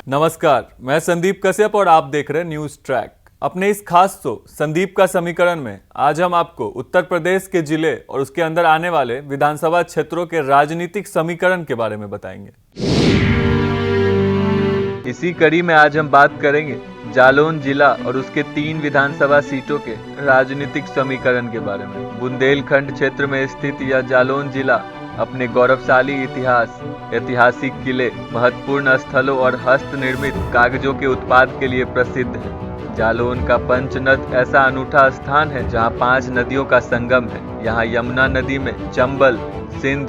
नमस्कार, मैं संदीप कश्यप और आप देख रहे हैं न्यूज ट्रैक। अपने इस खास शो संदीप का समीकरण में आज हम आपको उत्तर प्रदेश के जिले और उसके अंदर आने वाले विधानसभा क्षेत्रों के राजनीतिक समीकरण के बारे में बताएंगे। इसी कड़ी में आज हम बात करेंगे जालौन जिला और उसके 3 विधानसभा सीटों के राजनीतिक समीकरण के बारे में। बुंदेलखंड क्षेत्र में स्थित यह जालौन जिला अपने गौरवशाली इतिहास, ऐतिहासिक किले, महत्वपूर्ण स्थलों और हस्त निर्मित कागजों के उत्पाद के लिए प्रसिद्ध है। जालौन का पंचनद ऐसा अनूठा स्थान है जहां 5 नदियों का संगम है। यहाँ यमुना नदी में चंबल, सिंध,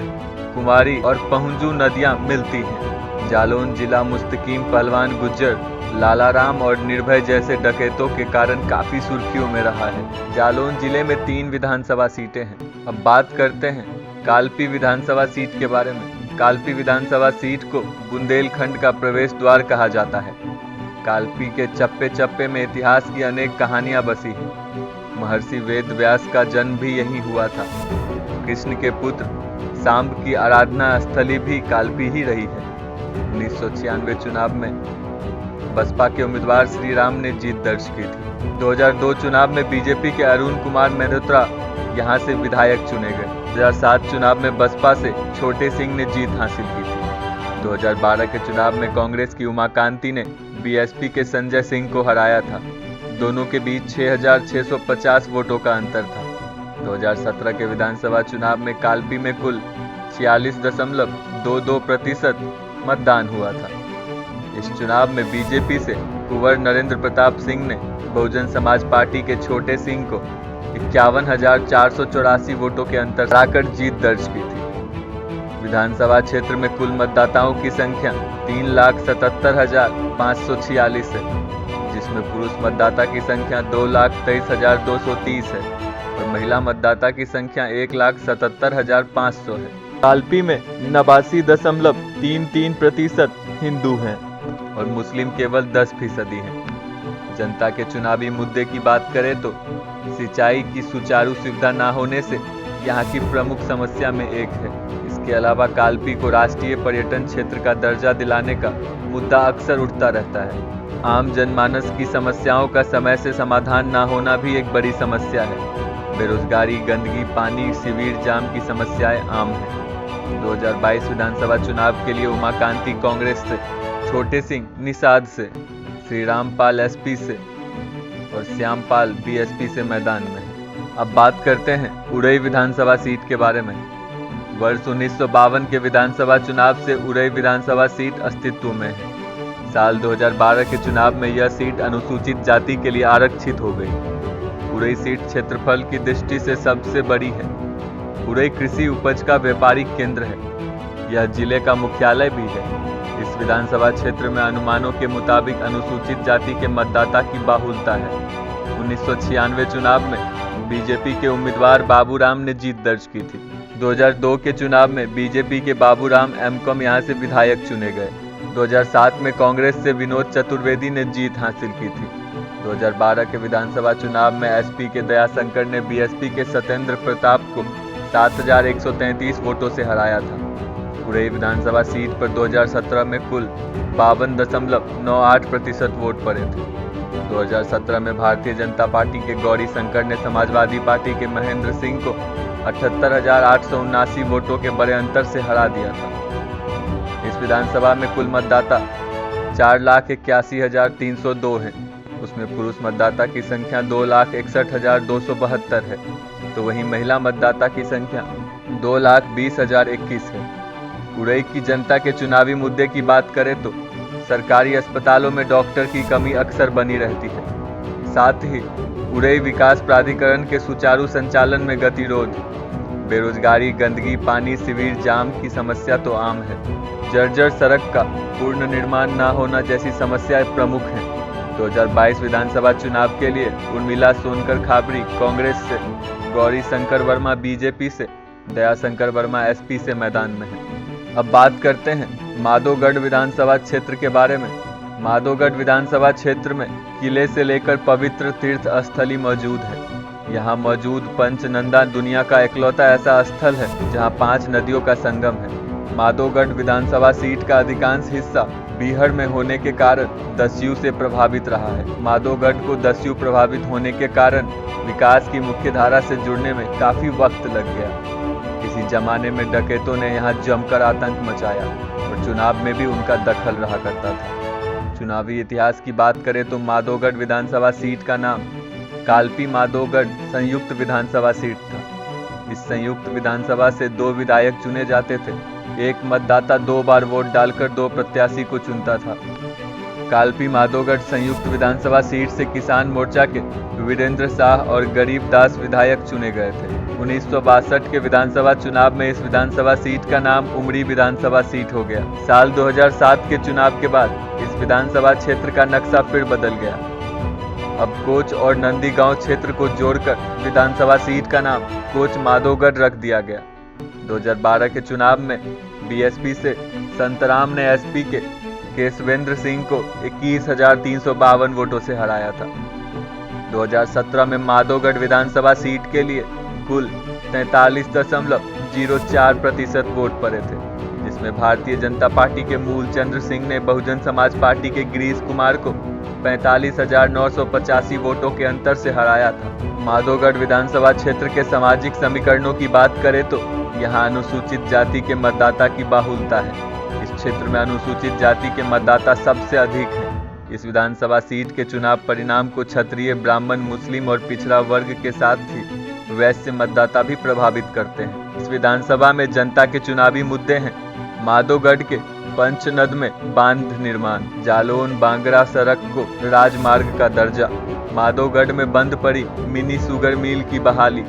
कुमारी और पहुंजू नदियां मिलती हैं। जालौन जिला मुस्तकीम पहलवान गुज्जर, लालाराम और निर्भय जैसे डकैतों के कारण काफी सुर्खियों में रहा है। जालौन जिले में 3 विधानसभा सीटें हैं। अब बात करते हैं कालपी विधानसभा सीट के बारे में। कालपी विधानसभा सीट को बुंदेलखंड का प्रवेश द्वार कहा जाता है। कालपी के चप्पे चप्पे में इतिहास की अनेक कहानियां बसी हैं। महर्षि वेद व्यास का जन्म भी यहीं हुआ था। कृष्ण के पुत्र सांब की आराधना स्थली भी कालपी ही रही है। 1996 चुनाव में बसपा के उम्मीदवार श्री राम ने जीत दर्ज की थी। 2002 चुनाव में बीजेपी के अरुण कुमार मेहरोत्रा यहां से विधायक चुने गए। 2007 चुनाव में बसपा से छोटे सिंह ने जीत हासिल की थी। 2012 के चुनाव में कांग्रेस की उमाकांति ने बीएसपी के संजय सिंह को हराया था। दोनों के बीच 6,650 वोटों का अंतर था। 2017 के विधानसभा चुनाव में कालपी में कुल 46.22% मतदान हुआ था। इस चुनाव में बीजेपी से कुंवर नरेंद्र प्रताप सिंह ने बहुजन समाज पार्टी के छोटे सिंह को 51,484 वोटों के अंतर हराकर जीत दर्ज की थी। विधानसभा क्षेत्र में कुल मतदाताओं की संख्या 3,77,546 है, जिसमें पुरुष मतदाता की संख्या 2,23,230 है और महिला मतदाता की संख्या 1,77,500 है। कालपी में 89.33% हिंदू हैं और मुस्लिम केवल 10% हैं। जनता के चुनावी मुद्दे की बात करें तो सिंचाई की सुचारू सुविधा न होने से यहाँ की प्रमुख समस्या में एक है। इसके अलावा कालपी को राष्ट्रीय पर्यटन क्षेत्र का दर्जा दिलाने का मुद्दा अक्सर उठता रहता है। आम जनमानस की समस्याओं का समय से समाधान न होना भी एक बड़ी समस्या है। बेरोजगारी, गंदगी, पानी, सीवर जाम की समस्याएं आम हैं। 2022 विधानसभा चुनाव के लिए उमाकांति कांग्रेस से, छोटे सिंह निषाद से, श्री रामपाल एसपी से और श्यामपाल बीएसपी से मैदान में है। अब बात करते हैं उरई विधानसभा सीट के बारे में। वर्ष 1952 के विधानसभा चुनाव से उरई विधानसभा सीट अस्तित्व में है। साल 2012 के चुनाव में यह सीट अनुसूचित जाति के लिए आरक्षित हो गई। उरई सीट क्षेत्रफल की दृष्टि से सबसे बड़ी है। उरई कृषि उपज का व्यापारिक केंद्र है। यह जिले का मुख्यालय भी है। इस विधानसभा क्षेत्र में अनुमानों के मुताबिक अनुसूचित जाति के मतदाता की बाहुल्यता है। 1996 चुनाव में बीजेपी के उम्मीदवार बाबूराम ने जीत दर्ज की थी। 2002 के चुनाव में बीजेपी के बाबूराम एमकॉम यहां से विधायक चुने गए। 2007 में कांग्रेस से विनोद चतुर्वेदी ने जीत हासिल की थी। 2012 के विधानसभा चुनाव में एसपी के दयाशंकर ने बीएसपी के सत्येंद्र प्रताप को 7,133 वोटों से हराया था। उरई विधानसभा सीट पर 2017 में कुल 52.98% वोट पड़े थे। 2017 में भारतीय जनता पार्टी के गौरी शंकर ने समाजवादी पार्टी के महेंद्र सिंह को 78,879 वोटों के बड़े अंतर से हरा दिया था। इस विधानसभा में कुल मतदाता 4,81,302 हैं। उसमें पुरुष मतदाता की संख्या 2,61,272 है, तो वहीं महिला मतदाता की संख्या 2,20,021 है। उरई की जनता के चुनावी मुद्दे की बात करें तो सरकारी अस्पतालों में डॉक्टर की कमी अक्सर बनी रहती है। साथ ही उरई विकास प्राधिकरण के सुचारू संचालन में गतिरोध, बेरोजगारी, गंदगी, पानी, सीवर जाम की समस्या तो आम है। जर्जर सड़क का पूर्ण निर्माण न होना जैसी समस्याएं प्रमुख हैं। 2022 विधानसभा चुनाव के लिए उर्मिला सोनकर खाबरी कांग्रेस से, गौरी शंकर वर्मा बीजेपी से, दयाशंकर वर्मा एसपी से मैदान में है। अब बात करते हैं माधोगढ़ विधानसभा क्षेत्र के बारे में। माधोगढ़ विधानसभा क्षेत्र में किले से लेकर पवित्र तीर्थ स्थली मौजूद है। यहाँ मौजूद पंचनंदा दुनिया का इकलौता ऐसा स्थल है जहाँ 5 नदियों का संगम है। माधोगढ़ विधानसभा सीट का अधिकांश हिस्सा बीहड़ में होने के कारण दस्यु से प्रभावित रहा है। माधोगढ़ को दस्यु प्रभावित होने के कारण विकास की मुख्य धारा से जुड़ने में काफी वक्त लग गया। किसी जमाने में डकैतों ने यहाँ जमकर आतंक मचाया और चुनाव में भी उनका दखल रहा करता था। चुनावी इतिहास की बात करें तो माधोगढ़ विधानसभा सीट का नाम कालपी माधोगढ़ संयुक्त विधानसभा सीट था। इस संयुक्त विधानसभा से 2 विधायक चुने जाते थे। एक मतदाता 2 बार वोट डालकर 2 प्रत्याशी को चुनता था। कालपी माधोगढ़ संयुक्त विधानसभा सीट से किसान मोर्चा के वीरेंद्र शाह और गरीब दास विधायक चुने गए थे। 1962 के विधानसभा चुनाव में इस विधानसभा सीट का नाम उमरी विधानसभा सीट हो गया। साल 2007 के चुनाव के बाद इस विधानसभा क्षेत्र का नक्शा फिर बदल गया। अब कोच और नंदीगांव क्षेत्र को जोड़कर विधानसभा सीट का नाम कोच माधोगढ़ रख दिया गया। 2012 के चुनाव में बीएसपी से संतराम ने एसपी के केशवेंद्र सिंह को 21,352 वोटों से हराया था। 2017 में माधोगढ़ विधानसभा सीट के लिए कुल 43.04% वोट पड़े थे, जिसमें भारतीय जनता पार्टी के मूलचंद्र सिंह ने बहुजन समाज पार्टी के गिरीश कुमार को 45,985 वोटों के अंतर से हराया था। माधोगढ़ विधानसभा क्षेत्र के सामाजिक समीकरणों की बात करें तो यहाँ अनुसूचित जाति के मतदाता की बाहुलता है। इस क्षेत्र में अनुसूचित जाति के मतदाता सबसे अधिक हैं। इस विधानसभा सीट के चुनाव परिणाम को क्षत्रिय, ब्राह्मण, मुस्लिम और पिछड़ा वर्ग के साथ ही वैश्य मतदाता भी प्रभावित करते हैं। इस विधानसभा में जनता के चुनावी मुद्दे हैं माधोगढ़ के पंचनद में बांध निर्माण, जालौन बांगरा सड़क को राजमार्ग का दर्जा, माधोगढ़ में बंद पड़ी मिनी शुगर मिल की बहाली,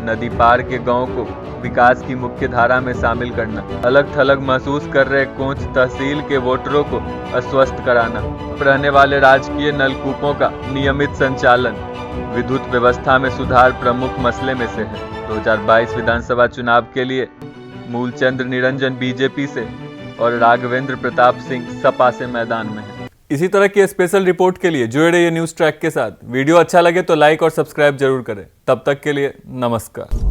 नदी पार के गांव को विकास की मुख्य धारा में शामिल करना, अलग थलग महसूस कर रहे कोंच तहसील के वोटरों को अस्वस्थ कराना, रहने वाले राजकीय नलकूपों का नियमित संचालन, विद्युत व्यवस्था में सुधार प्रमुख मसले में से है। 2022 विधानसभा चुनाव के लिए मूलचंद्र निरंजन बीजेपी से और राघवेंद्र प्रताप सिंह सपा से मैदान में है। इसी तरह की स्पेशल रिपोर्ट के लिए जुड़े रहिए न्यूज ट्रैक के साथ। वीडियो अच्छा लगे तो लाइक और सब्सक्राइब जरूर करें। तब तक के लिए नमस्कार।